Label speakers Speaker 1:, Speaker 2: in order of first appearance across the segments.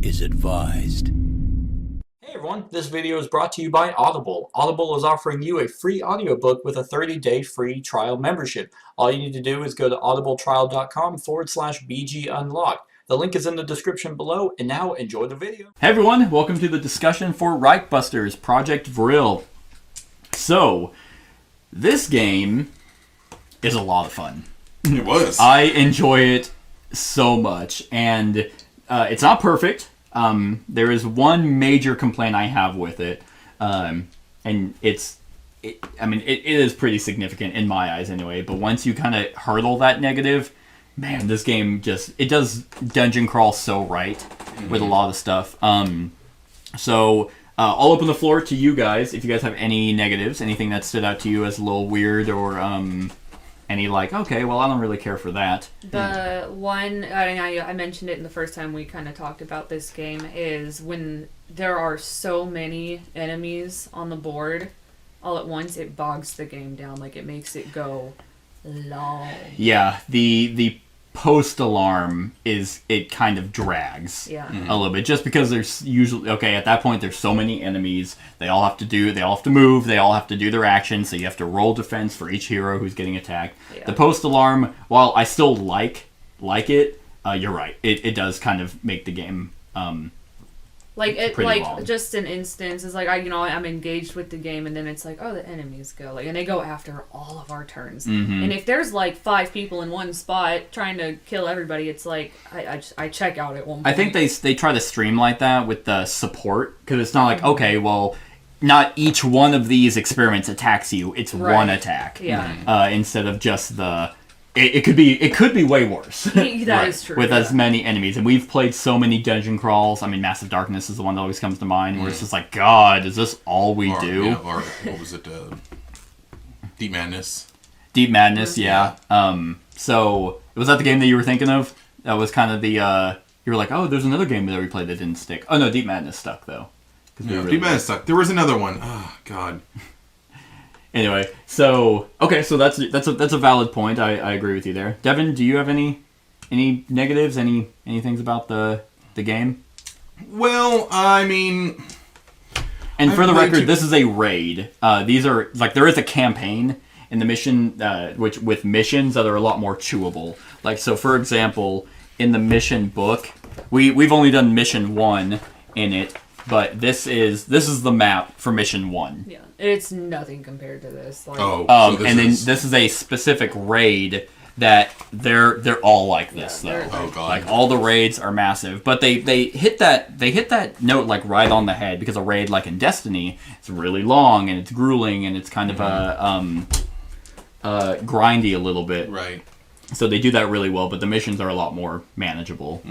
Speaker 1: is advised.
Speaker 2: Hey everyone, this video is brought to you by Audible. Audible is offering you a free audiobook with a 30-day free trial membership. All you need to do is go to audibletrial.com/bgunlocked. The link is in the description below, and now enjoy the video.
Speaker 3: Hey everyone, welcome to the discussion for Reichbusters, Projekt Vril. So, this game is a lot of fun.
Speaker 4: It was.
Speaker 3: I enjoy it so much, and it's not perfect. There is one major complaint I have with it, and it is pretty significant in my eyes anyway, but once you kind of hurdle that negative, man, this game it does dungeon crawl so right with a lot of stuff. So I'll open the floor to you guys if you guys have any negatives, anything that stood out to you as a little weird, or any okay, well, I don't really care for that.
Speaker 5: The one, I mentioned it in the first time we kind of talked about this game, is when there are so many enemies on the board all at once, it bogs the game down. It makes it go long.
Speaker 3: Yeah, the post alarm it kind of drags a little bit, just because there's usually at that point there's so many enemies, they all have to move, they all have to do their actions, so you have to roll defense for each hero who's getting attacked. The post alarm, while I still like it, you're right, it does kind of make the game pretty long.
Speaker 5: Just an instance is I'm engaged with the game, and then it's the enemies go and they go after all of our turns, and if there's 5 people in one spot trying to kill everybody, it's I check out at one point.
Speaker 3: I think they try to streamline that with the support, because it's not okay, well, not each one of these experiments attacks you, it's one attack, instead of just the It could be way worse.
Speaker 5: That is true.
Speaker 3: With as many enemies. And we've played so many dungeon crawls. I mean, Massive Darkness is the one that always comes to mind, where it's just God, is this all we do?
Speaker 4: Yeah, or what was it? Deep Madness.
Speaker 3: Deep Madness, yeah. So, was that the game that you were thinking of? That was kind of the, you were oh, there's another game that we played that didn't stick. Oh, no, Deep Madness stuck, though.
Speaker 4: Deep Madness stuck. There was another one. Oh, God.
Speaker 3: Anyway, so that's a valid point. I agree with you there. Devin, do you have any negatives? Any things about the game?
Speaker 4: Well, I mean,
Speaker 3: and for the record, this is a raid. These are there is a campaign in the mission, which with missions that are a lot more chewable. So, for example, in the mission book, we've only done mission 1 in it, but this is the map for mission 1.
Speaker 5: Yeah. It's nothing compared to this.
Speaker 3: So then this is a specific raid that they're all like this though.
Speaker 4: Oh God!
Speaker 3: All the raids are massive, but they hit that note right on the head, because a raid in Destiny, it's really long and it's grueling and it's kind of grindy a little bit.
Speaker 4: Right.
Speaker 3: So they do that really well, but the missions are a lot more manageable.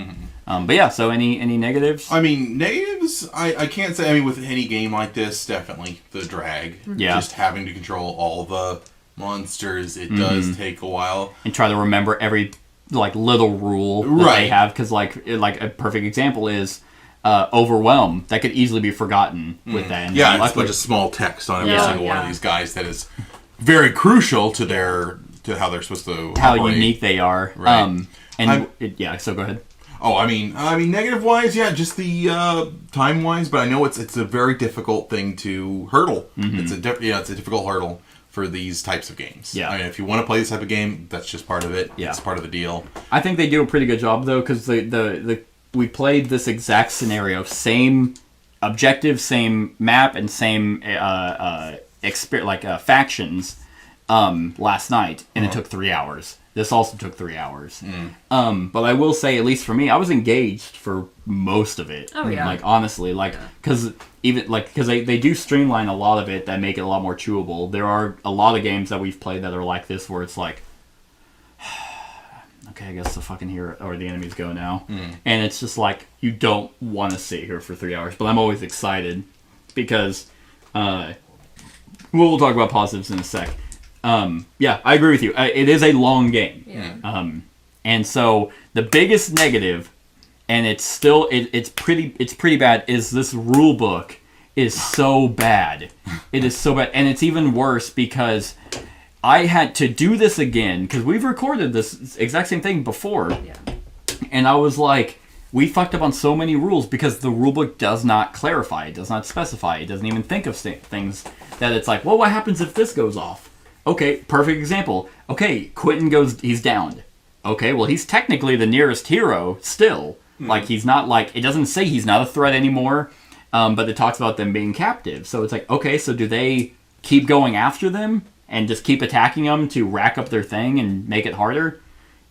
Speaker 3: But yeah, so any negatives?
Speaker 4: I mean, negatives, I can't say. I mean, with any game like this, definitely the drag.
Speaker 3: Yeah.
Speaker 4: Just having to control all the monsters, it does take a while.
Speaker 3: And try to remember every little rule that they have, because a perfect example is Overwhelm. That could easily be forgotten with that. And
Speaker 4: yeah, it's a bunch of small text on every single one of these guys that is very crucial to how they're supposed to
Speaker 3: how
Speaker 4: operate.
Speaker 3: Unique they are.
Speaker 4: Right.
Speaker 3: So go ahead.
Speaker 4: Oh, I mean, negative wise, yeah, just the time wise, but I know it's a very difficult thing to hurdle. It's a difficult hurdle for these types of games.
Speaker 3: Yeah.
Speaker 4: I mean, if you want to play this type of game, that's just part of it.
Speaker 3: Yeah.
Speaker 4: It's part of the deal.
Speaker 3: I think they do a pretty good job though, because we played this exact scenario, same objective, same map, and same factions last night, and it took 3 hours. This also took 3 hours. But I will say, at least for me, I was engaged for most of it.
Speaker 5: Oh yeah.
Speaker 3: Honestly, because they do streamline a lot of it that make it a lot more chewable. There are a lot of games that we've played that are like this, where it's okay, I guess the fucking hero or the enemies go now, and it's just you don't want to sit here for 3 hours. But I'm always excited because we'll talk about positives in a sec. Yeah, I agree with you. It is a long game.
Speaker 5: Yeah.
Speaker 3: And so the biggest negative, and it's pretty bad, is this rule book is so bad. It is so bad, and it's even worse because I had to do this again, because we've recorded this exact same thing before.
Speaker 5: Yeah.
Speaker 3: And I was like, we fucked up on so many rules because the rulebook does not clarify, it does not specify, it doesn't even think of things that it's like, well, what happens if this goes off? Okay, perfect example. Okay, Quentin he's downed. Okay, well, he's technically the nearest hero still. Like, he's not like, it doesn't say he's not a threat anymore, but it talks about them being captive. So it's like, okay, so do they keep going after them and just keep attacking them to rack up their thing and make it harder?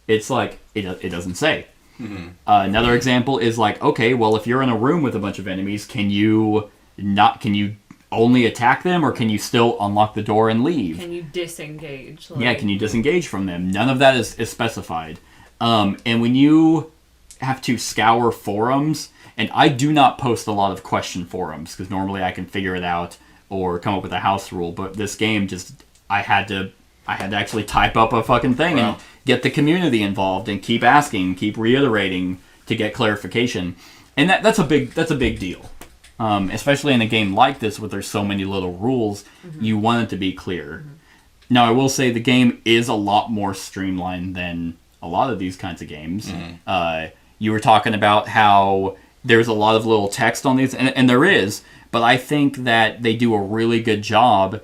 Speaker 3: It's like, it doesn't say. Another example is like, okay, well, if you're in a room with a bunch of enemies, can you only attack them, or can you still unlock the door and leave?
Speaker 5: Can you disengage?
Speaker 3: Yeah, can you disengage from them? None of that is specified. And when you have to scour forums, and I do not post a lot of question forums, because normally I can figure it out or come up with a house rule, but this game just, I had to actually type up a fucking thing and get the community involved and keep asking, keep reiterating to get clarification. And that's a big deal. Especially in a game like this where there's so many little rules, you want it to be clear. Now, I will say the game is a lot more streamlined than a lot of these kinds of games. You were talking about how there's a lot of little text on these, and there is, but I think that they do a really good job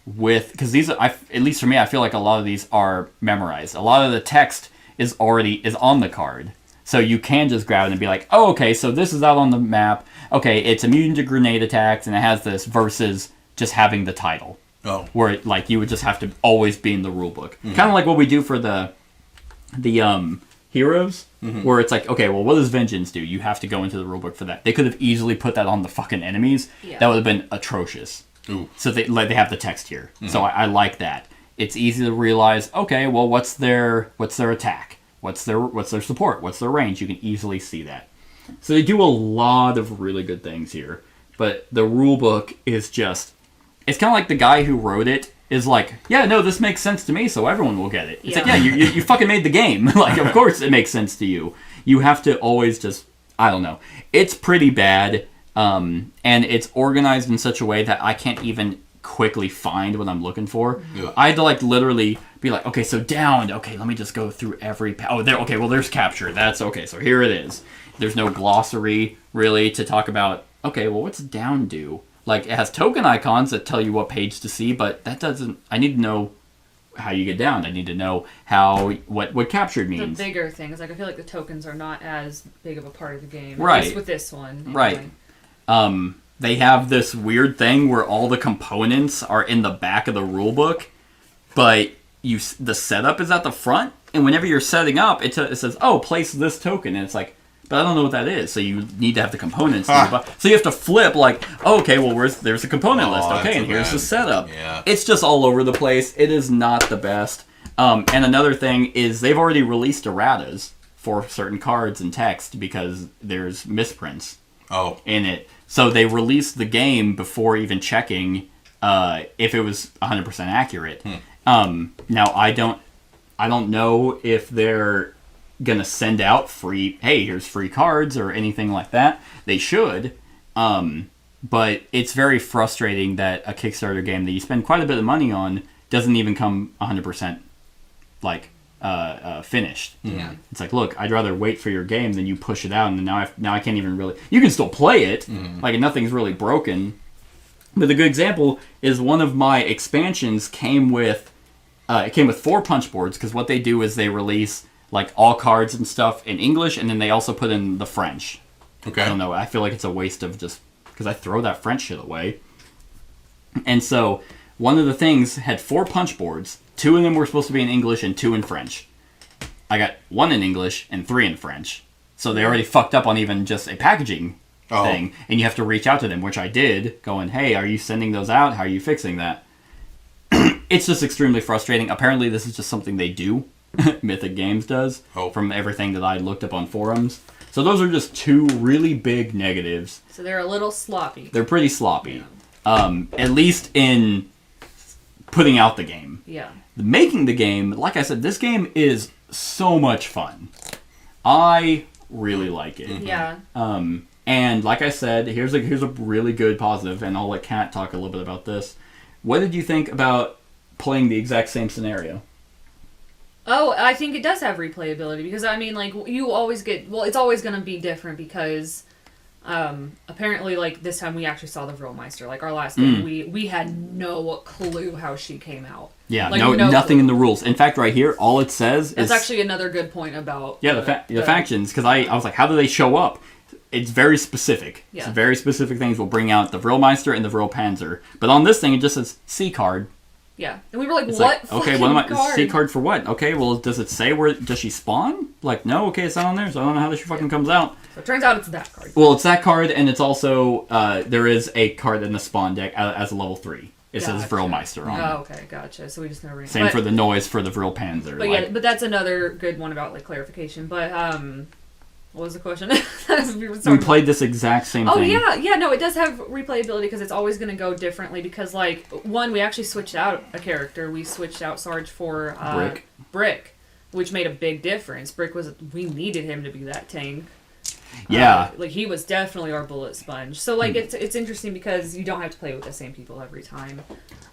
Speaker 3: with, because these, at least for me, I feel like a lot of these are memorized. A lot of the text is on the card. So you can just grab it and be like, oh, okay, so this is out on the map. Okay, it's immune to grenade attacks, and it has this, versus just having the title.
Speaker 4: Oh.
Speaker 3: Where, like, you would just have to always be in the rulebook. Kind of like what we do for the heroes, where it's like, okay, well, what does vengeance do? You have to go into the rulebook for that. They could have easily put that on the fucking enemies. Yeah. That would have been atrocious.
Speaker 4: Ooh.
Speaker 3: So they have the text here. So I like that. It's easy to realize, okay, well, what's their attack? What's their support? What's their range? You can easily see that. So they do a lot of really good things here. But the rulebook is just, it's kind of like the guy who wrote it is like, yeah, no, this makes sense to me, so everyone will get it. It's like, yeah, you fucking made the game. Like, of course it makes sense to you. You have to always just, I don't know. It's pretty bad, and it's organized in such a way that I can't even quickly find what I'm looking for. Yeah. I had to, like, literally be like, okay, so downed. Okay, let me just go through every... okay, well, there's capture. That's okay, so here it is. There's no glossary, really, to talk about, okay, well, what's down do? Like, it has token icons that tell you what page to see, but that doesn't... I need to know how you get down. I need to know what captured means.
Speaker 5: The bigger things. Like, I feel like the tokens are not as big of a part of the game.
Speaker 3: Right.
Speaker 5: At least with this one. Anyway.
Speaker 3: Right. They have this weird thing where all the components are in the back of the rulebook, but the setup is at the front, and whenever you're setting up, it says, oh, place this token, and it's like, but I don't know what that is, so you need to have the components. So you have to flip, like, oh, okay, well, there's a component list, okay, and here's the setup.
Speaker 4: Yeah.
Speaker 3: It's just all over the place. It is not the best. And another thing is they've already released erratas for certain cards and text because there's misprints in it. So they released the game before even checking if it was 100% accurate. Now I don't know if they're gonna send out free, hey, here's free cards or anything like that. They should, but it's very frustrating that a Kickstarter game that you spend quite a bit of money on doesn't even come 100% like finished.
Speaker 5: Yeah.
Speaker 3: It's like, look, I'd rather wait for your game than you push it out, and now I can't even really... You can still play it, like nothing's really broken. But the good example is one of my expansions came with 4 punch boards, because what they do is they release like all cards and stuff in English, and then they also put in the French.
Speaker 4: Okay.
Speaker 3: I don't know. I feel like it's a waste of just... because I throw that French shit away. And so one of the things had 4 punch boards. 2 of them were supposed to be in English and 2 in French. I got 1 in English and 3 in French. So they already fucked up on even just a packaging thing. And you have to reach out to them, which I did, going, hey, are you sending those out? How are you fixing that? It's just extremely frustrating. Apparently this is just something they do. Mythic Games does. From everything that I looked up on forums. So those are just 2 really big negatives.
Speaker 5: So they're a little sloppy.
Speaker 3: They're pretty sloppy. Yeah. At least in putting out the game.
Speaker 5: Yeah.
Speaker 3: Making the game, like I said, this game is so much fun. I really like it.
Speaker 5: Yeah.
Speaker 3: And like I said, here's a really good positive, and I'll let Kat talk a little bit about this. What did you think about playing the exact same scenario?
Speaker 5: Oh, I think it does have replayability because I mean, like you always get. Well, it's always going to be different because apparently, like this time we actually saw the Vril. Like our last game, we had no clue how she came out.
Speaker 3: Yeah,
Speaker 5: like,
Speaker 3: nothing
Speaker 5: clue.
Speaker 3: in the rules. In fact, right here, all it says
Speaker 5: That's
Speaker 3: is
Speaker 5: actually another good point about
Speaker 3: the factions. Because I was like, how do they show up? It's very specific.
Speaker 5: Yeah.
Speaker 3: It's very specific things will bring out the Vrilmeister and the Vril Panzer. But on this thing, it just says C card.
Speaker 5: Yeah, and we were like,
Speaker 3: It's
Speaker 5: what?
Speaker 3: like, okay, what am I? C card for what? Okay, well, does it say where? Does she spawn? Like, no, okay, it's not on there, so I don't know how she fucking comes out.
Speaker 5: So it turns out it's that card.
Speaker 3: Well, it's that card, and it's also there is a card in the spawn deck as a level 3. It says Vrilmeister on it.
Speaker 5: Oh, okay, gotcha. So we just never.
Speaker 3: Same for the noise for the Vril Panzer.
Speaker 5: But yeah, but that's another good one about like clarification. But what was the question?
Speaker 3: We played this exact same thing.
Speaker 5: Oh yeah, no, it does have replayability because it's always going to go differently. Because like one, we actually switched out a character. We switched out Sarge for Brick, which made a big difference. We needed him to be that tank.
Speaker 3: Yeah.
Speaker 5: Like he was definitely our bullet sponge. So like it's interesting because you don't have to play with the same people every time.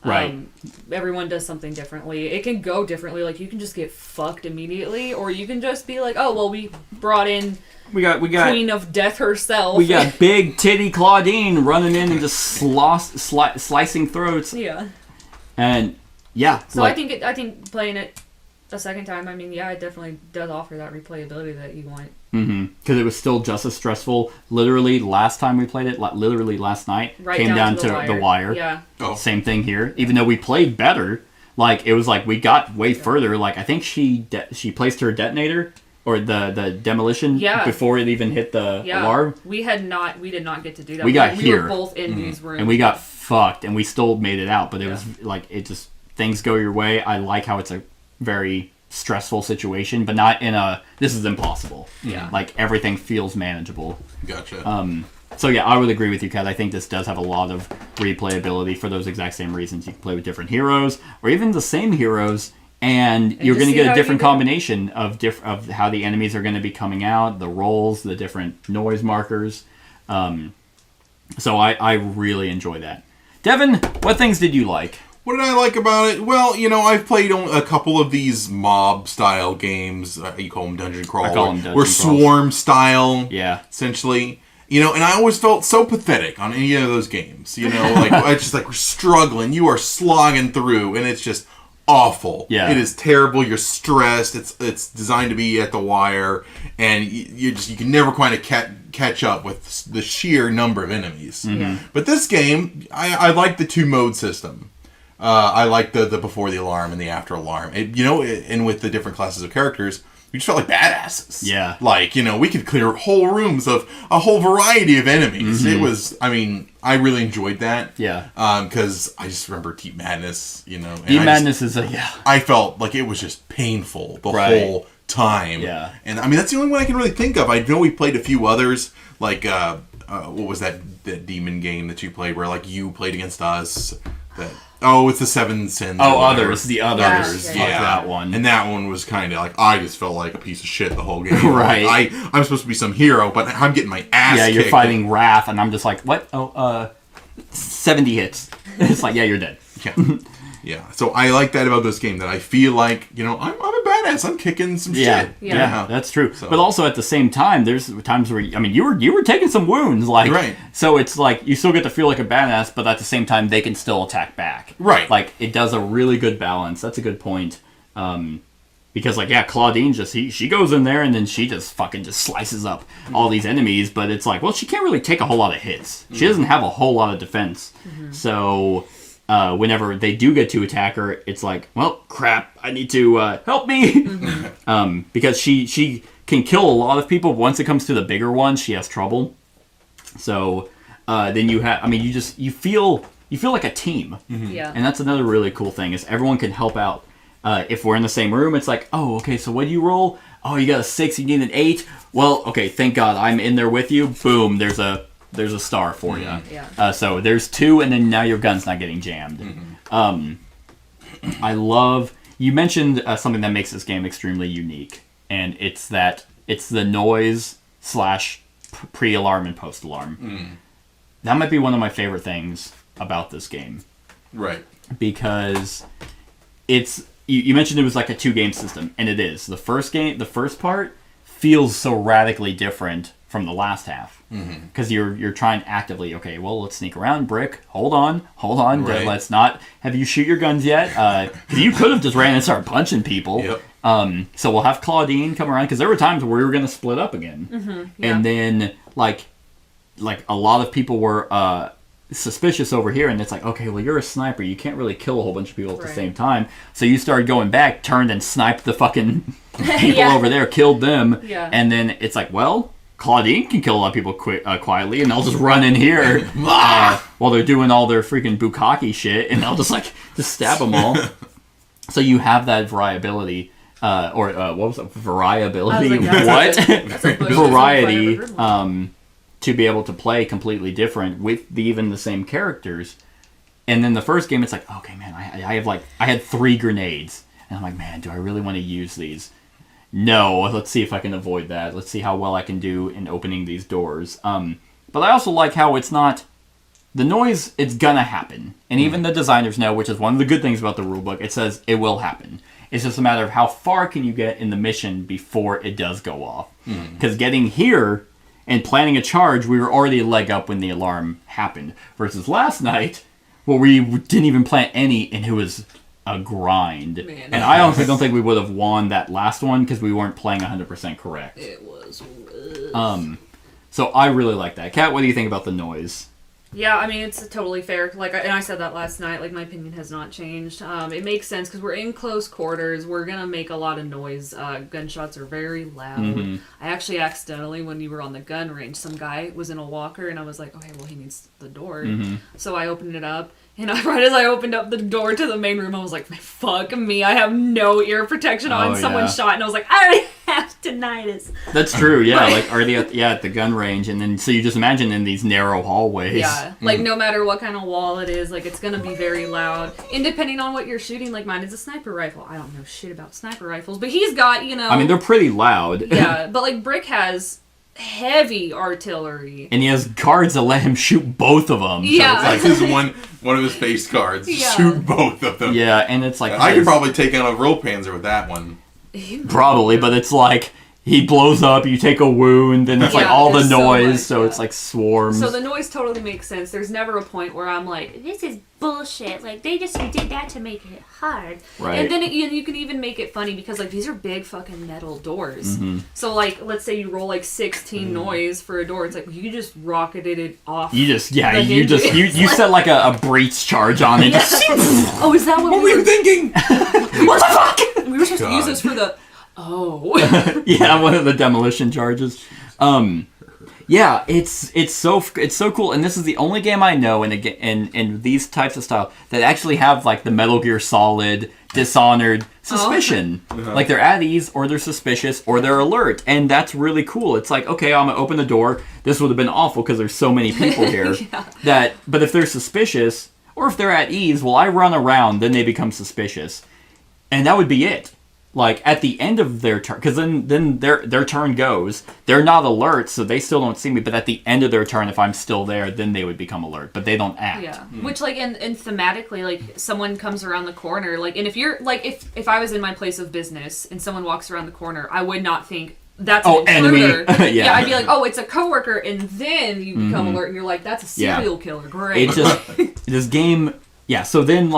Speaker 3: Right.
Speaker 5: Everyone does something differently. It can go differently. Like you can just get fucked immediately, or you can just be like, oh well, we brought in
Speaker 3: we got
Speaker 5: Queen of Death herself.
Speaker 3: We got big titty Claudine running in and just slicing throats.
Speaker 5: Yeah.
Speaker 3: And yeah.
Speaker 5: So I think playing it a second time, I mean, yeah, it definitely does offer that replayability that you want.
Speaker 3: Because it was still just as stressful. Literally, last time we played it, literally last night, came down to the wire.
Speaker 5: Yeah.
Speaker 4: Oh.
Speaker 3: Same thing here. Even though we played better, like it was like we got way further. Like I think she placed her detonator or the demolition before it even hit the alarm.
Speaker 5: We did not get to do that.
Speaker 3: We got here.
Speaker 5: We were both in these rooms.
Speaker 3: And we got fucked, and we still made it out. But it was like it just things go your way. I like how it's a very stressful situation, but not in a this is impossible.
Speaker 5: Yeah.
Speaker 3: Like everything feels manageable.
Speaker 4: Gotcha.
Speaker 3: So yeah, I would agree with you, Kat. I think this does have a lot of replayability for those exact same reasons. You can play with different heroes, or even the same heroes, and you're going to get a different combination of how the enemies are going to be coming out, the rolls, the different noise markers. So I really enjoy that. Devin, what things did you like?
Speaker 4: What did I like about it? Well, I've played a couple of these mob-style games. You call them dungeon crawl.
Speaker 3: I call them dungeon
Speaker 4: or
Speaker 3: crawls.
Speaker 4: swarm-style,
Speaker 3: Yeah.
Speaker 4: essentially. And I always felt so pathetic on any of those games. Like, I just like, we're struggling. You are slogging through, and it's just awful.
Speaker 3: Yeah.
Speaker 4: It is terrible. You're stressed. It's designed to be at the wire, and you can never kind of catch up with the sheer number of enemies.
Speaker 5: Yeah.
Speaker 4: But this game, I like the 2-mode system. I like the before the alarm and the after alarm. And with the different classes of characters, we just felt like badasses.
Speaker 3: Yeah.
Speaker 4: Like, we could clear whole rooms of a whole variety of enemies. It was, I really enjoyed that.
Speaker 3: Yeah.
Speaker 4: Because I just remember Deep Madness, Deep
Speaker 3: Madness is
Speaker 4: I felt like it was just painful the whole time.
Speaker 3: Yeah.
Speaker 4: And, that's the only one I can really think of. I know we played a few others, like, what was that demon game that you played where, like, you played against us? It's the 7 Sins.
Speaker 3: Oh, the others.
Speaker 5: Yeah.
Speaker 3: That one.
Speaker 4: And that one was kind of like, I just felt like a piece of shit the whole game.
Speaker 3: Right.
Speaker 4: Like, I'm supposed to be some hero, but I'm getting my ass kicked.
Speaker 3: Yeah, you're fighting Wrath, and I'm just like, what? 70 hits. It's like, yeah, you're dead.
Speaker 4: Yeah. Yeah. So I like that about this game, that I feel like, I'm a badass. I'm kicking some shit.
Speaker 3: Yeah, that's true. So. But also at the same time, there's times where, you were taking some wounds. Like,
Speaker 4: right.
Speaker 3: So it's like, you still get to feel like a badass, but at the same time, they can still attack back.
Speaker 4: Right.
Speaker 3: Like, it does a really good balance. That's a good point. Because, like, Claudine she goes in there and then she just fucking just slices up all these enemies, but it's like, well, she can't really take a whole lot of hits. She doesn't have a whole lot of defense. So... whenever they do get to attack her, it's like, well, crap, I need to help me. Because she can kill a lot of people. But once it comes to the bigger ones, she has trouble. So then you have, you feel like a team.
Speaker 5: Yeah.
Speaker 3: And that's another really cool thing is everyone can help out. If we're in the same room, it's like, oh, okay, so what do you roll? Oh, you got a 6, you need an 8. Well, okay, thank God I'm in there with you. Boom, there's a star for you.
Speaker 5: Yeah.
Speaker 3: So there's 2, and then now your gun's not getting jammed. I love... You mentioned something that makes this game extremely unique, and it's the noise / pre-alarm and post-alarm. That might be one of my favorite things about this game.
Speaker 4: Right.
Speaker 3: Because it's you mentioned it was like a 2-game system, and it is. The first part feels so radically different from the last half because you're trying actively. Okay, well, let's sneak around. Brick, hold on.
Speaker 4: Right.
Speaker 3: Let's not have you shoot your guns yet. Because you could have just ran and started punching people.
Speaker 4: Yep.
Speaker 3: So we'll have Claudine come around because there were times where we were going to split up again, and then like a lot of people were suspicious over here, and it's like, okay, well, you're a sniper, you can't really kill a whole bunch of people at the same time, so you started going back, turned and sniped the fucking people over there, killed them, and then it's like, well, Claudine can kill a lot of people quietly, and they'll just run in here while they're doing all their freaking bukkake shit, and they'll just stab them all. So you have that variability, what was it? Variability? What? Variety. To be able to play completely different with even the same characters. And then the first game, it's like, okay, man, I had 3 grenades. And I'm like, man, do I really want to use these? No, let's see if I can avoid that. Let's see how well I can do in opening these doors. But I also like how it's not... The noise, it's gonna happen. And even the designers know, which is one of the good things about the rulebook, it says it will happen. It's just a matter of how far can you get in the mission before it does go off. Because getting here... and planning a charge, we were already a leg up when the alarm happened. Versus last night, where we didn't even plan any, and it was a grind. Man. And I honestly don't think we would have won that last one because we weren't playing 100% correct.
Speaker 5: It was rough.
Speaker 3: So I really like that. Kat, what do you think about the noise?
Speaker 5: Yeah, I mean, it's totally fair. And I said that last night. My opinion has not changed. It makes sense because we're in close quarters. We're gonna make a lot of noise. Gunshots are very loud. I actually accidentally, when you were on the gun range, some guy was in a walker, and I was like, okay, well, he needs the door. So I opened it up, and right as I opened up the door to the main room, I was like, fuck me, I have no ear protection on. Someone shot, and I was like, I already have tinnitus.
Speaker 3: That's true, yeah. Already at the gun range, and then so you just imagine in these narrow hallways.
Speaker 5: Yeah, no matter what kind of wall it is, it's gonna be very loud. And depending on what you're shooting, mine is a sniper rifle. I don't know shit about sniper rifles, but he's got,
Speaker 3: I mean, they're pretty loud.
Speaker 5: Yeah, but Brick has heavy artillery.
Speaker 3: And he has guards that let him shoot both of them.
Speaker 5: Yeah.
Speaker 4: So it's like one of his face cards. Shoot both of them.
Speaker 3: Yeah, and it's like...
Speaker 4: I could probably take out a rope panzer with that one.
Speaker 3: Probably, but it's like... He blows up, you take a wound, and it's all the noise, so it's swarms.
Speaker 5: So the noise totally makes sense. There's never a point where I'm like, this is bullshit. They just did that to make it hard.
Speaker 3: Right.
Speaker 5: And then you can even make it funny because these are big fucking metal doors. So let's say you roll 16 noise for a door. It's like you just rocketed it off. You
Speaker 3: set a breach charge on it.
Speaker 5: Oh, is that what
Speaker 4: were you thinking?
Speaker 3: What the fuck?
Speaker 5: We were supposed to use this for the... Oh.
Speaker 3: Yeah, one of the demolition charges. Yeah, it's so cool, and this is the only game I know in these types of style that actually have the Metal Gear Solid, Dishonored suspicion. They're at ease, or they're suspicious, or they're alert, and that's really cool. It's okay, I'm gonna open the door. This would have been awful because there's so many people here. But if they're suspicious, or if they're at ease, well, I run around, then they become suspicious, and that would be it. At the end of their turn, because then their turn goes. They're not alert, so they still don't see me. But at the end of their turn, if I'm still there, then they would become alert. But they don't act.
Speaker 5: Yeah. Which, and thematically, someone comes around the corner, and if you're, if I was in my place of business and someone walks around the corner, I would not think, that's an intruder.
Speaker 3: Enemy. Yeah,
Speaker 5: I'd be like, oh, it's a coworker, and then you become alert, and you're like, that's a serial killer. Great.
Speaker 3: It just, this game, so then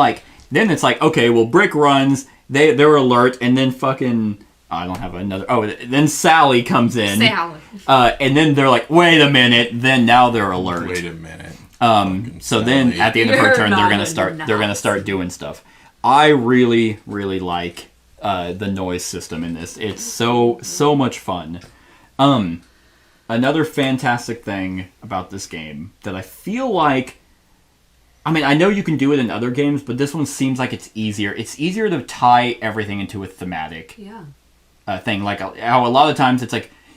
Speaker 3: it's okay, well, Brick runs... They're alert, and then fucking... I don't have another... Oh, then Sally comes in.
Speaker 5: Sally.
Speaker 3: And then they're like, wait a minute. Then now they're alert.
Speaker 4: Wait a minute.
Speaker 3: So then at the end of her turn, they're gonna start doing stuff. I really, really like the noise system in this. It's so much fun. Another fantastic thing about this game that I feel like... I mean, I know you can do it in other games, but this one seems like it's easier. It's easier to tie everything into a thematic thing. How a lot of times it's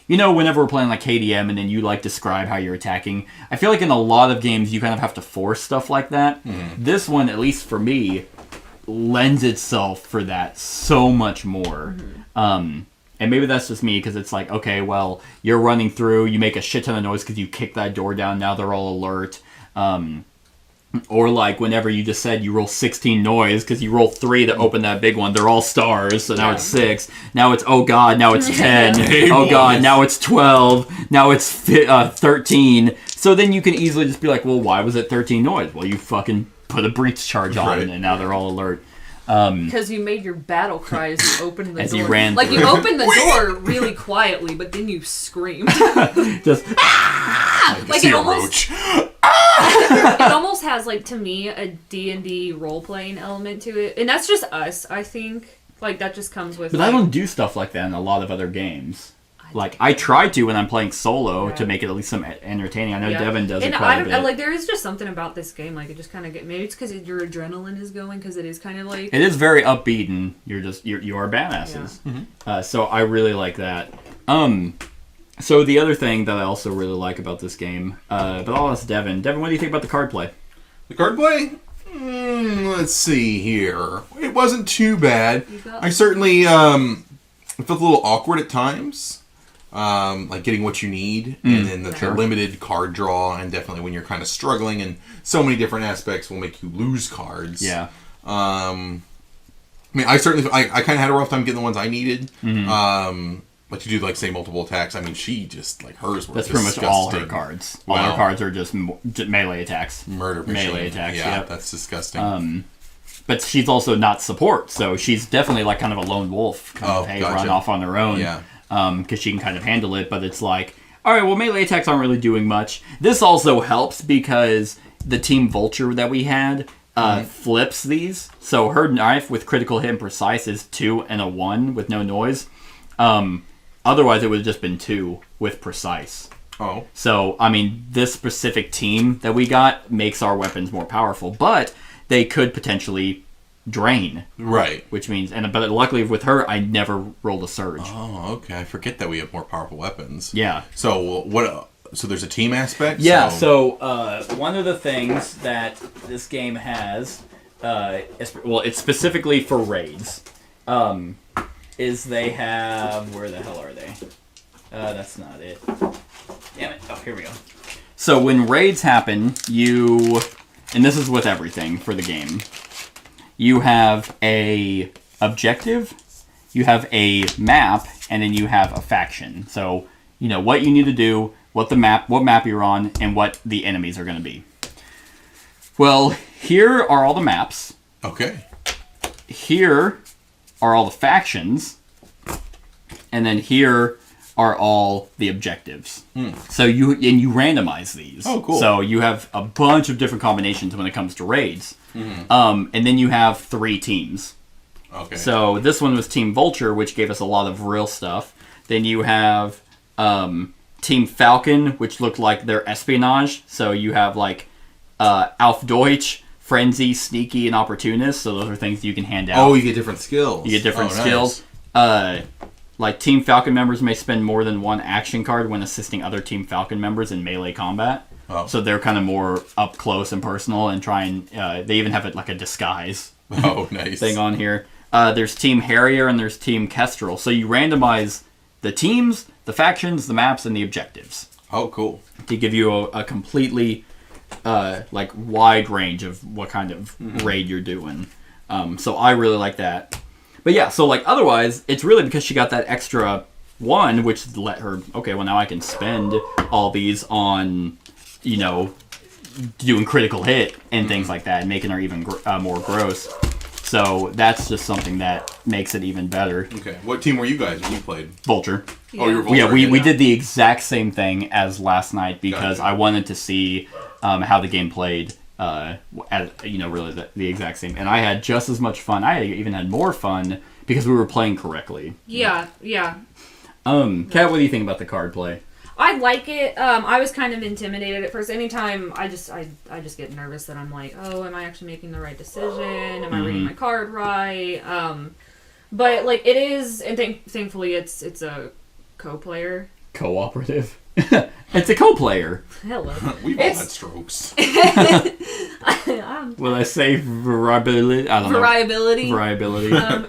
Speaker 3: whenever we're playing KDM and then you describe how you're attacking, I feel like in a lot of games you kind of have to force stuff like that. This one, at least for me, lends itself for that so much more. And maybe that's just me, because it's okay, well, you're running through, you make a shit ton of noise because you kick that door down, now they're all alert. Or like whenever you just said you roll 16 noise because you roll 3 to open that big one. They're all stars, so now it's 6. Now it's, oh god, now it's 10.
Speaker 4: Hey,
Speaker 3: oh god,
Speaker 4: boys.
Speaker 3: now it's 12. Now it's 13. So then you can easily just be like, well, why was it 13 noise? Well, you fucking put a breach charge on
Speaker 4: Right.
Speaker 3: and now they're all alert.
Speaker 5: Because you made your battle cry as you opened the
Speaker 3: As
Speaker 5: door.
Speaker 3: you ran
Speaker 5: like, you
Speaker 3: through.
Speaker 5: opened the door really quietly, but then you screamed.
Speaker 3: Just,
Speaker 5: Like,
Speaker 4: See
Speaker 5: it
Speaker 4: a
Speaker 5: almost,
Speaker 4: roach.
Speaker 5: it almost has, like, to me, a D&D role-playing element to it. And that's just us, I think. Like, that just comes with,
Speaker 3: but
Speaker 5: like,
Speaker 3: I don't do stuff like that in a lot of other games. Like, I try to when I'm playing solo to make it at least some entertaining. I know Devin does
Speaker 5: and
Speaker 3: it quite
Speaker 5: I
Speaker 3: a
Speaker 5: don't,
Speaker 3: bit.
Speaker 5: like, there is just something about this game, like, it just kind of maybe it's because your adrenaline is going, because it is kind of like...
Speaker 3: It is very upbeat, and you are badasses.
Speaker 5: Yeah.
Speaker 3: So I really like that. So the other thing that I also really like about this game, but I'll ask Devin. Devin, what do you think about the card play?
Speaker 4: The card play? Let's see here. It wasn't too bad. I certainly it felt a little awkward at times. Like getting what you need, and then the limited card draw, and definitely when you're kind of struggling, and so many different aspects will make you lose cards.
Speaker 3: Yeah.
Speaker 4: I mean, I kind of had a rough time getting the ones I needed. Like to do, like, say, multiple attacks. I mean, she just, like, hers were
Speaker 3: That's
Speaker 4: disgusting.
Speaker 3: pretty much all her cards. All her
Speaker 4: Wow.
Speaker 3: cards are just melee attacks.
Speaker 4: Murder machine.
Speaker 3: Melee attacks,
Speaker 4: Yeah,
Speaker 3: yep.
Speaker 4: that's disgusting.
Speaker 3: But she's also not support, so she's definitely like kind of a lone wolf. Kind of,
Speaker 4: Gotcha.
Speaker 3: run off on her own.
Speaker 4: Yeah.
Speaker 3: Because she can kind of handle it, but it's like, all right, well, melee attacks aren't really doing much. This also helps because the Team Vulture that we had flips these. So her knife with critical hit and precise is 2 and a 1 with no noise. Otherwise, it would have just been 2 with precise.
Speaker 4: Oh.
Speaker 3: So, I mean, this specific team that we got makes our weapons more powerful, but they could potentially drain.
Speaker 4: Right.
Speaker 3: Which means, but luckily with her, I never rolled a surge.
Speaker 4: Oh, okay. I forget that we have more powerful weapons.
Speaker 3: Yeah.
Speaker 4: So what? So there's a team aspect.
Speaker 3: Yeah. So one of the things that this game has, it's specifically for raids, is they have, where the hell are they? That's not it. Damn it. Oh, here we go. So when raids happen, and this is with everything for the game, you have a objective, you have a map, and then you have a faction. So, what you need to do, what map you're on, and what the enemies are going to be. Well, here are all the maps.
Speaker 4: Okay.
Speaker 3: Here are all the factions. And then here are all the objectives. So you randomize these.
Speaker 4: Oh, cool.
Speaker 3: So you have a bunch of different combinations when it comes to raids. And then you have 3 teams.
Speaker 4: Okay.
Speaker 3: So this one was Team Vulture, which gave us a lot of real stuff. Then you have Team Falcon, which looked like their espionage. So you have like Auf Deutsch, Frenzy, Sneaky, and Opportunist. So those are things you can hand out.
Speaker 4: Oh, you get different skills.
Speaker 3: You get different
Speaker 4: Oh,
Speaker 3: skills.
Speaker 4: nice.
Speaker 3: Like Team Falcon members may spend more than 1 action card when assisting other Team Falcon members in melee combat.
Speaker 4: Oh.
Speaker 3: So they're kind of more up close and personal and try and they even have it like a disguise
Speaker 4: Oh, nice.
Speaker 3: thing on here. There's Team Harrier and there's Team Kestrel. So you randomize the teams, the factions, the maps, and the objectives
Speaker 4: Oh, cool.
Speaker 3: to give you a completely wide range of what kind of raid you're doing. So I really like that. But yeah, so otherwise, it's really because she got that extra 1, which let her, okay, well now I can spend all these on, doing critical hit and things like that, and making her even more gross. So that's just something that makes it even better.
Speaker 4: Okay. What team were you guys when you played?
Speaker 3: Vulture.
Speaker 4: Oh, you were Vulture.
Speaker 3: Yeah, we did the exact same thing as last night because
Speaker 4: Gotcha.
Speaker 3: I wanted to see how the game played. Really the exact same. And I had just as much fun. I even had more fun because we were playing correctly.
Speaker 5: Yeah.
Speaker 3: Kat, what do you think about the card play?
Speaker 5: I like it. I was kind of intimidated at first. Anytime I just get nervous that I'm like, oh, am I actually making the right decision? Am I reading my card right? But it is, and thankfully it's a co-player.
Speaker 3: Cooperative. It's a co-player.
Speaker 5: Hello.
Speaker 4: We've all had strokes.
Speaker 3: Will I say variability? I don't know. Variability.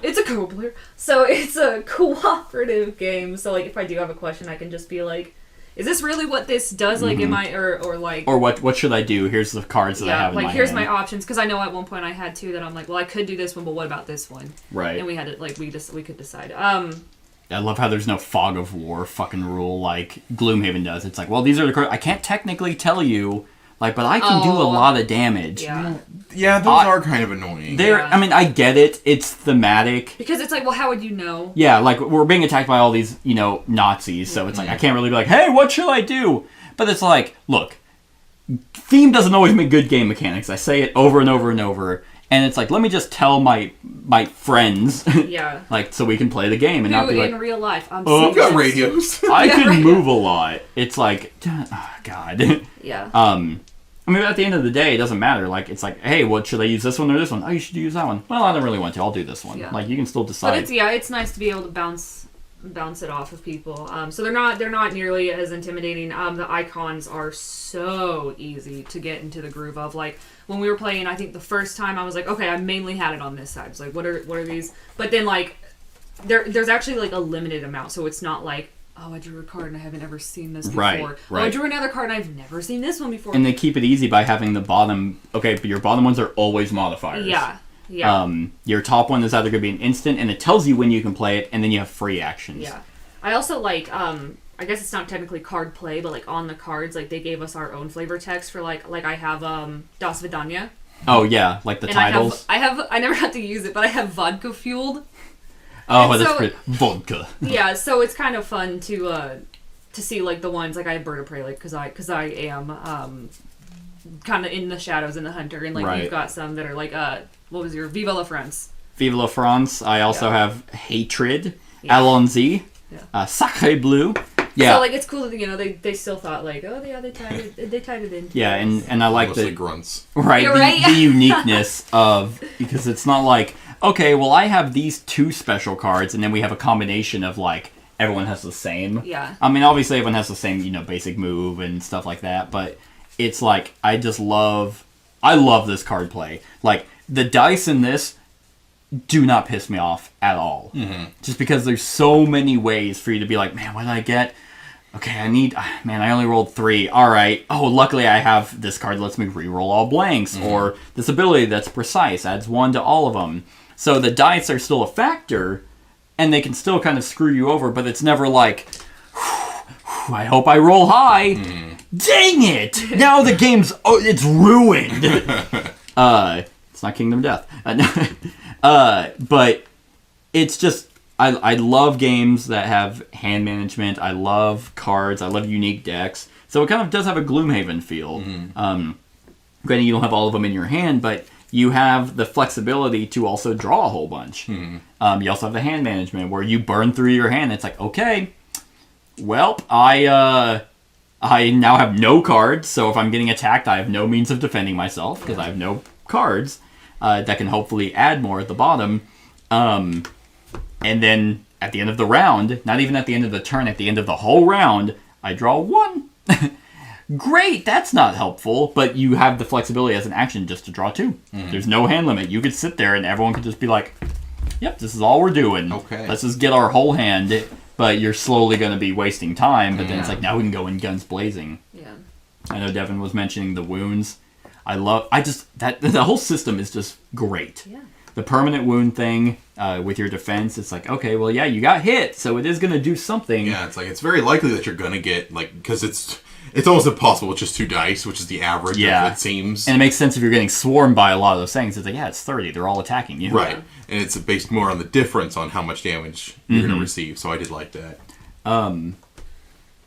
Speaker 5: It's a co-player, so it's a cooperative game. So if I do have a question, I can just be like, is this really what this does? Like, am I, or like...
Speaker 3: Or what should I do? Here's the cards that I have in my hand.
Speaker 5: here's my options. Because I know at one point I had two that I'm like, well, I could do this one, but what about this one?
Speaker 3: Right.
Speaker 5: And we had it, like, we could decide.
Speaker 3: I love how there's no fog of war fucking rule like Gloomhaven does. It's like, well, these are the cards. I can't technically tell you, like, but I can do a lot of damage.
Speaker 5: Yeah.
Speaker 4: Yeah, those are kind of annoying.
Speaker 3: I mean, I get it. It's thematic.
Speaker 5: Because it's like, well, how would you know?
Speaker 3: Yeah, like, we're being attacked by all these, Nazis, so it's like, I can't really be like, hey, what should I do? But it's like, look, theme doesn't always make good game mechanics. I say it over and over and over. And it's like, let me just tell my friends, like, so we can play the game and not be like,
Speaker 5: in real life,
Speaker 4: I've got radios.
Speaker 3: I can move a lot. It's like, oh, God.
Speaker 5: Yeah.
Speaker 3: I mean, at the end of the day, it doesn't matter. Like, it's like, hey, what should I use, this one or this one? Oh, you should use that one. Well, I don't really want to. I'll do this one.
Speaker 5: Yeah.
Speaker 3: Like, you can still decide.
Speaker 5: But it's nice to be able to bounce it off of people. So they're not nearly as intimidating. The icons are so easy to get into the groove of. Like, when we were playing, I think the first time I was like, okay, I mainly had it on this side. It's like, what are these? But then, like, there's actually like a limited amount, so it's not like, oh, I drew a card and I haven't ever seen this before.
Speaker 3: Right.
Speaker 5: Oh, I drew another card and I've never seen this one before.
Speaker 3: And they keep it easy by having the bottom. Okay, but your bottom ones are always modifiers.
Speaker 5: Yeah. Yeah.
Speaker 3: Your top one is either going to be an instant, and it tells you when you can play it, and then you have free actions.
Speaker 5: Yeah. I also like, I guess it's not technically card play, but like on the cards, like they gave us our own flavor text for like I have Das Vidanya.
Speaker 3: Oh yeah, like the
Speaker 5: and
Speaker 3: titles.
Speaker 5: I never got to use it, but I have vodka fueled.
Speaker 3: Oh,
Speaker 5: and
Speaker 3: that's
Speaker 5: so,
Speaker 3: pretty vodka.
Speaker 5: Yeah, so it's kind of fun to see like the ones like I have Bird of Prey, like because I am kind of in the shadows in the hunter, and like you've got some that are like what was your Viva la France?
Speaker 3: Viva la France. I also have Hatred, Allons-y, Sacre Bleu. Yeah.
Speaker 5: So like it's cool that they still thought like, oh yeah, they tied it in.
Speaker 3: Yeah, and I like
Speaker 4: mostly
Speaker 3: the
Speaker 4: grunts.
Speaker 3: Right,
Speaker 5: You're right.
Speaker 3: the uniqueness of, because it's not like, okay, well I have these two special cards and then we have a combination of like everyone has the same.
Speaker 5: Yeah.
Speaker 3: I mean, obviously everyone has the same, basic move and stuff like that, but it's like I love this card play. Like the dice in this do not piss me off at all. Mm-hmm. Just because there's so many ways for you to be like, man, what did I get? Okay, I only rolled 3. All right. Oh, luckily I have this card that lets me reroll all blanks. Mm-hmm. Or this ability that's precise, adds 1 to all of them. So the dice are still a factor, and they can still kind of screw you over, but it's never like, I hope I roll high. Mm. Dang it! Now the game's, it's ruined. It's not Kingdom Death. But it's just, I love games that have hand management. I love cards. I love unique decks. So it kind of does have a Gloomhaven feel. Mm-hmm. Granted, you don't have all of them in your hand, but you have the flexibility to also draw a whole bunch. Mm-hmm. You also have the hand management where you burn through your hand. It's like, okay, well, I now have no cards. So if I'm getting attacked, I have no means of defending myself because I have no cards that can hopefully add more at the bottom. And then at the end of the round, not even at the end of the turn, at the end of the whole round, I draw 1. Great, that's not helpful, but you have the flexibility as an action just to draw 2. Mm-hmm. There's no hand limit. You could sit there and everyone could just be like, yep, this is all we're doing. Okay. Let's just get our whole hand, but you're slowly going to be wasting time, but then it's like, now we can go in guns blazing. Yeah. I know Devin was mentioning the wounds. The whole system is just great. Yeah. The permanent wound thing with your defense, it's like, okay, well, yeah, you got hit, so it is going to do something.
Speaker 4: Yeah, it's like, it's very likely that you're going to get, like, because it's almost impossible with just 2 dice, which is the average, it seems.
Speaker 3: And it makes sense if you're getting swarmed by a lot of those things. It's like, yeah, it's 30. They're all attacking you.
Speaker 4: Right. And it's based more on the difference on how much damage you're going to receive, so I did like that.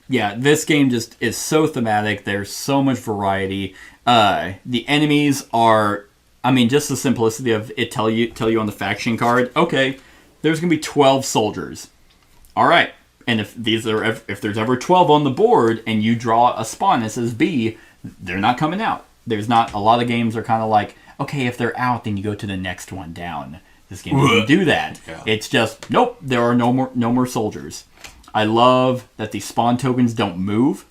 Speaker 3: Yeah, this game just is so thematic. There's so much variety. The enemies are... I mean, just the simplicity of it tell you on the faction card, okay, there's going to be 12 soldiers. All right. And if there's ever 12 on the board and you draw a spawn that says B, they're not coming out. There's not, a lot of games are kind of like, okay, if they're out, then you go to the next one down. This game doesn't do that. Yeah. It's just, nope, there are no more soldiers. I love that the spawn tokens don't move.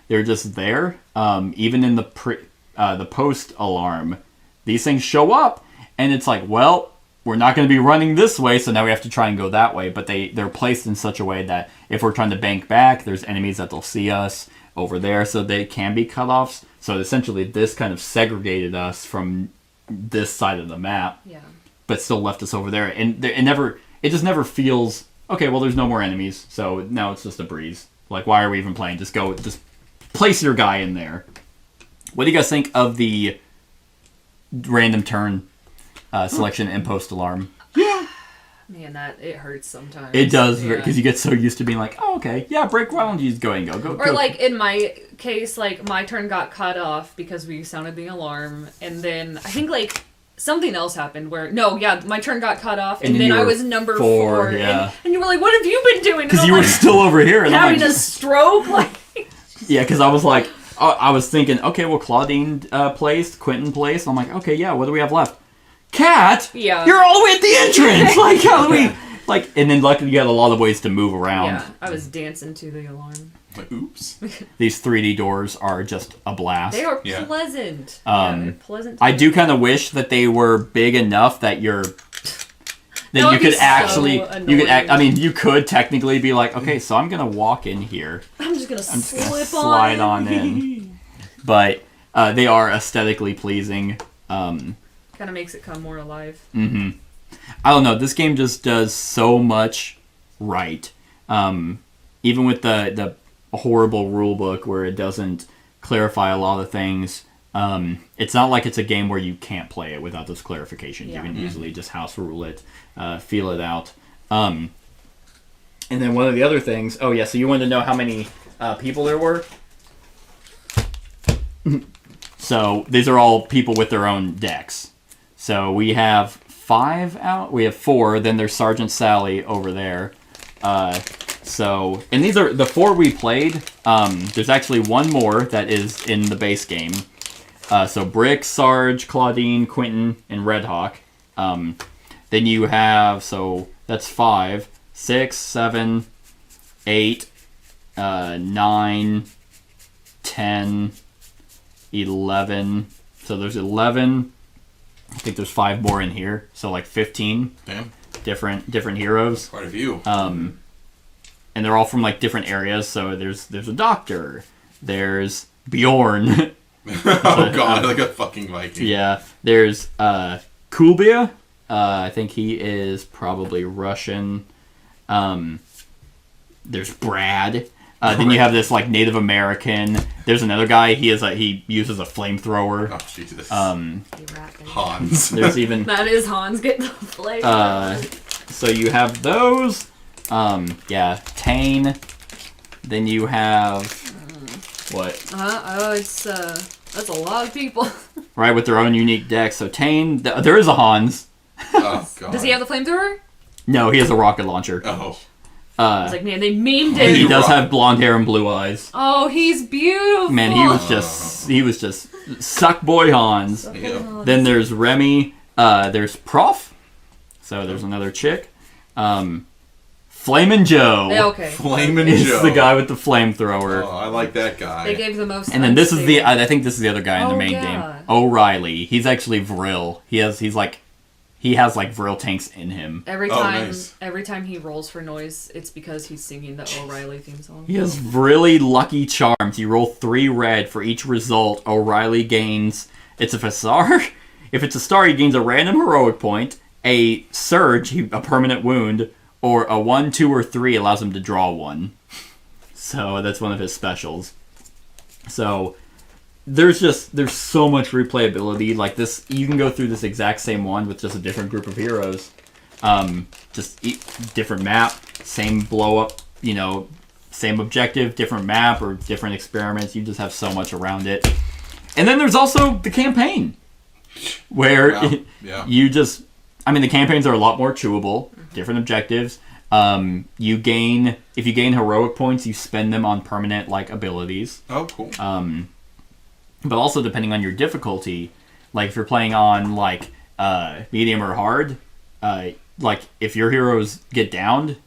Speaker 3: They're just there. Even in the post alarm, these things show up, and it's like, well, we're not going to be running this way, so now we have to try and go that way. But they're placed in such a way that if we're trying to bank back, there's enemies that they'll see us over there, so they can be cutoffs. So essentially, this kind of segregated us from this side of the map, but still left us over there. And it just never feels, okay, well, there's no more enemies, so now it's just a breeze. Like, why are we even playing? Just place your guy in there. What do you guys think of the random turn selection and post alarm?
Speaker 4: Yeah.
Speaker 5: Man, it hurts sometimes.
Speaker 3: It does, because you get so used to being like, oh, okay, yeah, break round, you just go and go.
Speaker 5: Or like in my case, like my turn got cut off because we sounded the alarm, and then I think like something else happened where my turn got cut off, and then I was number 4, and you were like, what have you been doing?
Speaker 3: Because you were still over here, and
Speaker 5: having a stroke, like.
Speaker 3: Yeah, because I was like, I was thinking, okay, well, Claudine placed, Quentin placed. I'm like, okay, yeah, what do we have left? Cat, you're all the way at the entrance. Like, how do we? Like, and then luckily you had a lot of ways to move around.
Speaker 5: Yeah, I was dancing to the alarm.
Speaker 4: Like, oops.
Speaker 3: These 3D doors are just a blast.
Speaker 5: They are pleasant.
Speaker 3: They're
Speaker 5: pleasant.
Speaker 3: I do kind of wish that they were big enough that you could actually, you could technically be like, okay, so I'm gonna walk in here.
Speaker 5: I'm just gonna
Speaker 3: slide on in. But they are aesthetically pleasing.
Speaker 5: Kind of makes it come more alive.
Speaker 3: Mm-hmm. I don't know. This game just does so much right. Even with the horrible rule book where it doesn't clarify a lot of things. It's not like it's a game where you can't play it without those clarifications. You can easily just house rule it, feel it out. And then one of the other things... Oh, yeah, so you wanted to know how many people there were? So these are all people with their own decks. So we have 5 out. We have 4. Then there's Sergeant Sally over there. And these are the 4 we played. There's actually one more that is in the base game. So Brick, Sarge, Claudine, Quentin, and Red Hawk. Then you have, so that's 5, 6, 7, 8, 9, 10, 11. So there's 11. I think there's 5 more in here. So like 15.
Speaker 4: Damn.
Speaker 3: Different heroes.
Speaker 4: Quite a few.
Speaker 3: And they're all from like different areas. So there's a doctor. There's Bjorn.
Speaker 4: Oh god, like a fucking Viking.
Speaker 3: Yeah. There's Kulbia. I think he is probably Russian. There's Brad. Then you have this like Native American. There's another guy. He uses a flamethrower.
Speaker 4: Oh Jesus.
Speaker 3: Hans. There's even
Speaker 5: that is Hans getting the flamethrower.
Speaker 3: So you have those. Tane. Then you have what?
Speaker 5: That's a lot of people.
Speaker 3: Right, with their own unique decks. So Tane, there is a Hans.
Speaker 4: Oh god.
Speaker 5: Does he have the flamethrower?
Speaker 3: No, he has a rocket launcher.
Speaker 4: Oh.
Speaker 5: I was like, man, they memed it.
Speaker 3: He does have blonde hair and blue eyes.
Speaker 5: Oh, he's beautiful.
Speaker 3: Man, he was just suck boy Hans.
Speaker 4: Yeah.
Speaker 3: Then there's Remy. There's Prof. So there's another chick. Flamin' Joe.
Speaker 5: Yeah, okay.
Speaker 4: Flamin'
Speaker 3: is
Speaker 4: Joe.
Speaker 3: the guy with the flamethrower.
Speaker 4: Oh, I like that guy.
Speaker 5: They gave the most.
Speaker 3: And then this is I think this is the other guy in the main game. O'Reilly. He's actually Vril. He has like Vril tanks in him.
Speaker 5: Every time he rolls for noise, it's because he's singing the O'Reilly theme song.
Speaker 3: He has really lucky charms. You roll 3 red for each result. O'Reilly gains. If it's a star, he gains a random heroic point. A surge, a permanent wound, or a 1, 2, or 3 allows him to draw 1. So that's one of his specials. So there's so much replayability. Like this, you can go through this exact same one with just a different group of heroes. Different map, same blow up, same objective, different map or different experiments. You just have so much around it. And then there's also the campaign, where the campaigns are a lot more chewable, different objectives. If you gain heroic points, you spend them on permanent abilities.
Speaker 4: Oh, cool.
Speaker 3: But also depending on your difficulty, like if you're playing on medium or hard, if your heroes get downed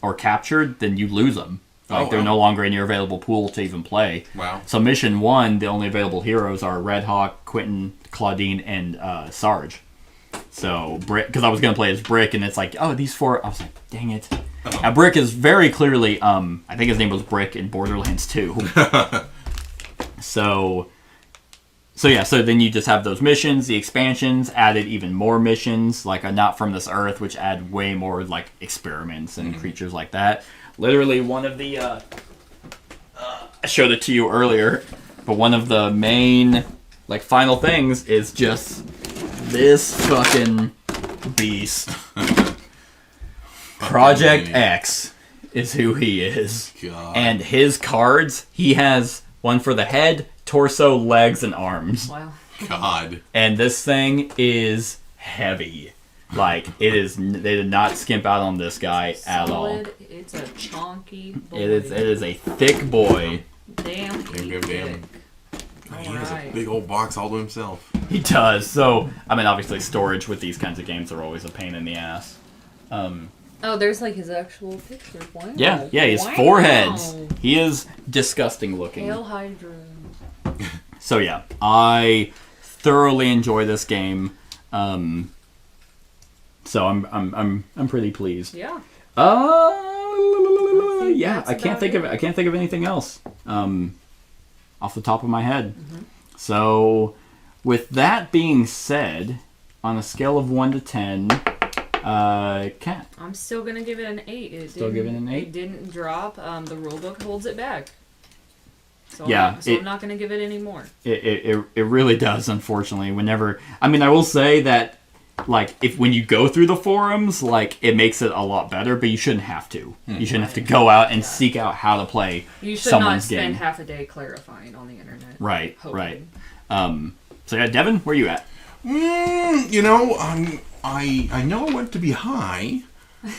Speaker 3: or captured, then you lose them. They're no longer in your available pool to even play.
Speaker 4: Wow.
Speaker 3: So mission 1, the only available heroes are Red Hawk, Quentin, Claudine, and Sarge. So Brick, because I was gonna play as Brick, and it's like, oh, these 4. I was like, dang it. Now Brick is very clearly, I think his name was Brick in Borderlands 2. So yeah, so then you just have those missions. The expansions added even more missions, like a Not From This Earth, which add way more like experiments and creatures like that. Literally, one of the I showed it to you earlier, but one of the main like final things is just this fucking beast. Projekt X is who he is.
Speaker 4: God.
Speaker 3: And his cards, he has one for the head, torso, legs, and arms.
Speaker 5: Wow.
Speaker 4: God.
Speaker 3: And this thing is heavy. Like, it is, they did not skimp out on this guy at all.
Speaker 5: Solid. It's a chonky boy.
Speaker 3: It is a thick boy.
Speaker 5: Damn.
Speaker 4: Damn. He has a big old box all to himself.
Speaker 3: He does. So, I mean, obviously storage with these kinds of games are always a pain in the ass.
Speaker 5: Oh, there's like his actual picture. Wow.
Speaker 3: Yeah, he has 4 heads. He is disgusting looking.
Speaker 5: Hail Hydra.
Speaker 3: So yeah, I thoroughly enjoy this game. So I'm pretty pleased.
Speaker 5: Yeah.
Speaker 3: Yeah, I can't think of anything else off the top of my head.
Speaker 5: Mm-hmm.
Speaker 3: So with that being said, on a scale of 1 to 10, Kat.
Speaker 5: I'm still gonna give it an 8.
Speaker 3: Still giving it an 8?
Speaker 5: It didn't drop. The rulebook holds it back. So
Speaker 3: Yeah,
Speaker 5: I'm not gonna give it any more.
Speaker 3: It really does, unfortunately. Whenever, I mean, I will say that, like, when you go through the forums, like, it makes it a lot better, but you shouldn't have to. You shouldn't have to go out and seek out how to play
Speaker 5: You should
Speaker 3: someone's
Speaker 5: not spend
Speaker 3: game.
Speaker 5: half a day clarifying on the internet.
Speaker 3: Right,
Speaker 5: hoping.
Speaker 3: right. So yeah, Devin, where you at?
Speaker 4: You know, I know I want to be high.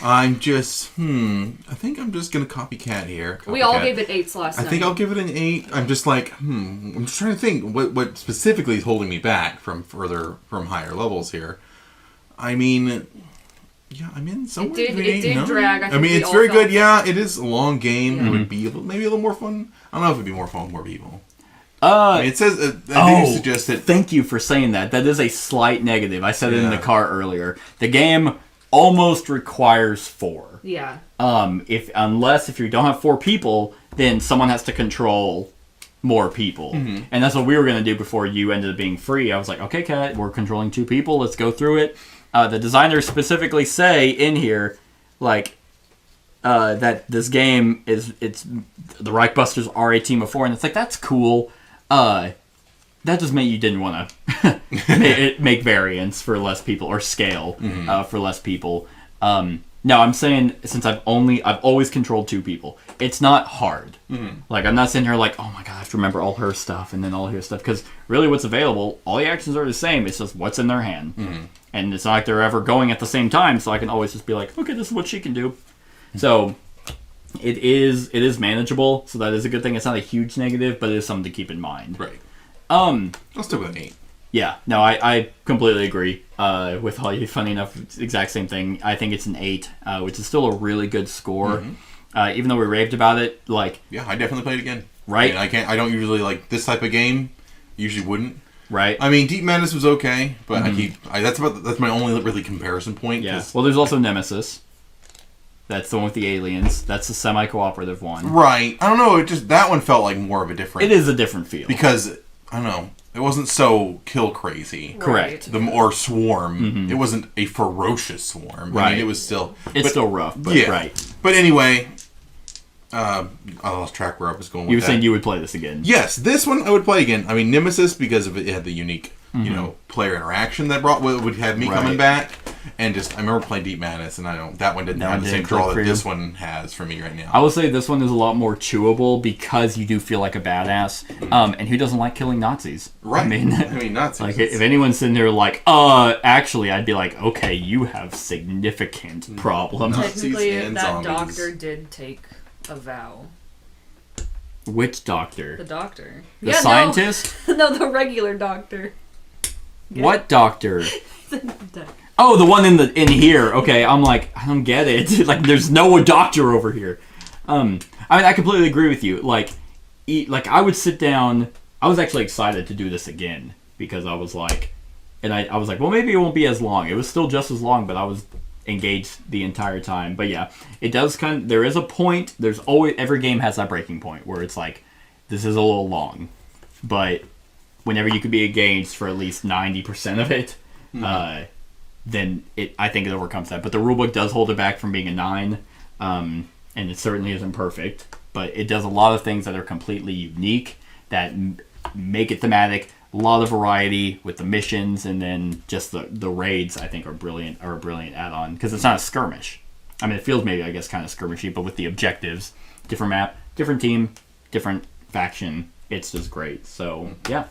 Speaker 4: I'm just, I think I'm just gonna copycat here.
Speaker 5: We all gave it 8s last
Speaker 4: I
Speaker 5: night.
Speaker 4: think I'll give it an 8. I'm just like, I'm just trying to think what specifically is holding me back from higher levels here. I mean, yeah, I'm in somewhere.
Speaker 5: It
Speaker 4: between
Speaker 5: did
Speaker 4: 8 and 9.
Speaker 5: drag. I
Speaker 4: I
Speaker 5: think
Speaker 4: mean,
Speaker 5: we
Speaker 4: it's
Speaker 5: all
Speaker 4: very
Speaker 5: felt
Speaker 4: good. Yeah, it is a long game.
Speaker 5: Yeah.
Speaker 4: It would be maybe a little more fun. I don't know if it'd be more fun with more people.
Speaker 3: Uh,
Speaker 4: It says I think you suggested.
Speaker 3: Thank you for saying that. That is a slight negative. I said it in the
Speaker 4: Yeah.
Speaker 3: car earlier. The game almost requires 4.
Speaker 5: Yeah.
Speaker 3: Unless if you don't have 4 people, then someone has to control more people. And that's what we were going to do before you ended up being free. I was like, okay, Kat, we're controlling 2 people. Let's go through it. The designers specifically say in here, like, that this game it's the Reichbusters are a team of 4, and it's like, that's cool. That just meant you didn't want to make variants for less people or scale for less people. No, I'm saying since I've always controlled 2 people. It's not hard. Like, I'm not sitting here like, oh my god, I have to remember all her stuff and then all her stuff, because really what's available, all the actions are the same. It's just what's in their hand, and it's not like they're ever going at the same time. So I can always just be like, okay, this is what she can do. So it is manageable. So that is a good thing. It's not a huge negative, but it is something to keep in mind.
Speaker 4: Right.
Speaker 3: I'll
Speaker 4: still with an 8.
Speaker 3: Yeah, no, I completely agree with all you. Funny enough, it's the exact same thing. I think it's an 8, which is still a really good score. Even though we raved about it, like...
Speaker 4: Yeah, I definitely play it again.
Speaker 3: Right?
Speaker 4: I mean, I don't usually like this type of game. Usually wouldn't.
Speaker 3: Right.
Speaker 4: I mean, Deep Madness was okay, but that's my only really comparison point.
Speaker 3: Yeah. Well, there's also Nemesis. That's the one with the aliens. That's the semi-cooperative one.
Speaker 4: Right. I don't know. That one felt like more of a different...
Speaker 3: It is a different feel.
Speaker 4: Because, I don't know, it wasn't so kill crazy.
Speaker 3: Correct.
Speaker 4: Or swarm. It wasn't a ferocious swarm.
Speaker 3: Right.
Speaker 4: I mean, it was still...
Speaker 3: It's still rough, but
Speaker 4: yeah.
Speaker 3: right.
Speaker 4: But anyway, I lost track where I was going with
Speaker 3: You were
Speaker 4: that.
Speaker 3: saying you would play this again.
Speaker 4: Yes, this one I would play again. I mean, Nemesis, because of it had the unique, player interaction that would have me coming back. And just, I remember playing Deep Madness, and that one didn't have the same draw that this one has for me right now.
Speaker 3: I will say this one is a lot more chewable because you do feel like a badass. And who doesn't like killing Nazis?
Speaker 4: Right.
Speaker 3: I mean
Speaker 4: Nazis.
Speaker 3: Like, if anyone's sitting there like, actually, I'd be like, okay, you have significant problems.
Speaker 5: Technically,
Speaker 4: and
Speaker 5: that
Speaker 4: zombies.
Speaker 5: doctor did take a vow.
Speaker 3: Which doctor?
Speaker 5: The doctor.
Speaker 3: The scientist?
Speaker 5: No, the regular doctor.
Speaker 3: What doctor? Oh, the one in here. Okay, I'm like, I don't get it. Like, there's no doctor over here. I mean, I completely agree with you. Like I would sit down. I was actually excited to do this again because I was like, and I was like, well, maybe it won't be as long. It was still just as long, but I was engaged the entire time. But yeah, it does there is a point. There's always, every game has that breaking point where it's like, this is a little long. But whenever you could be engaged for at least 90% of it, then I think it overcomes that. But the rulebook does hold it back from being a 9, and it certainly isn't perfect. But it does a lot of things that are completely unique, that make it thematic. A lot of variety with the missions, and then just the raids, I think, are a brilliant add-on, because it's not a skirmish. I mean, it feels maybe, I guess, kind of skirmishy, but with the objectives, different map, different team, different faction, it's just great. So yeah,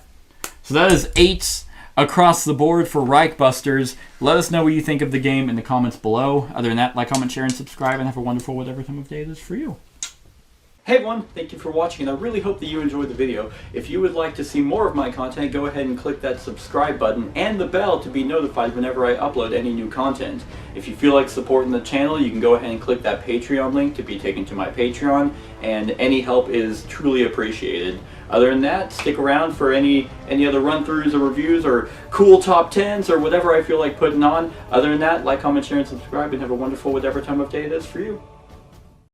Speaker 3: so that is 8 across the board for Reichbusters. Let us know what you think of the game in the comments below. Other than that, like, comment, share, and subscribe, and have a wonderful whatever time of day it is for you. Hey everyone, thank you for watching, and I really hope that you enjoyed the video. If you would like to see more of my content, go ahead and click that subscribe button and the bell to be notified whenever I upload any new content. If you feel like supporting the channel, you can go ahead and click that Patreon link to be taken to my Patreon, and any help is truly appreciated. Other than that, stick around for any other run-throughs or reviews or cool top 10s or whatever I feel like putting on. Other than that, like, comment, share, and subscribe, and have a wonderful whatever time of day it is for you.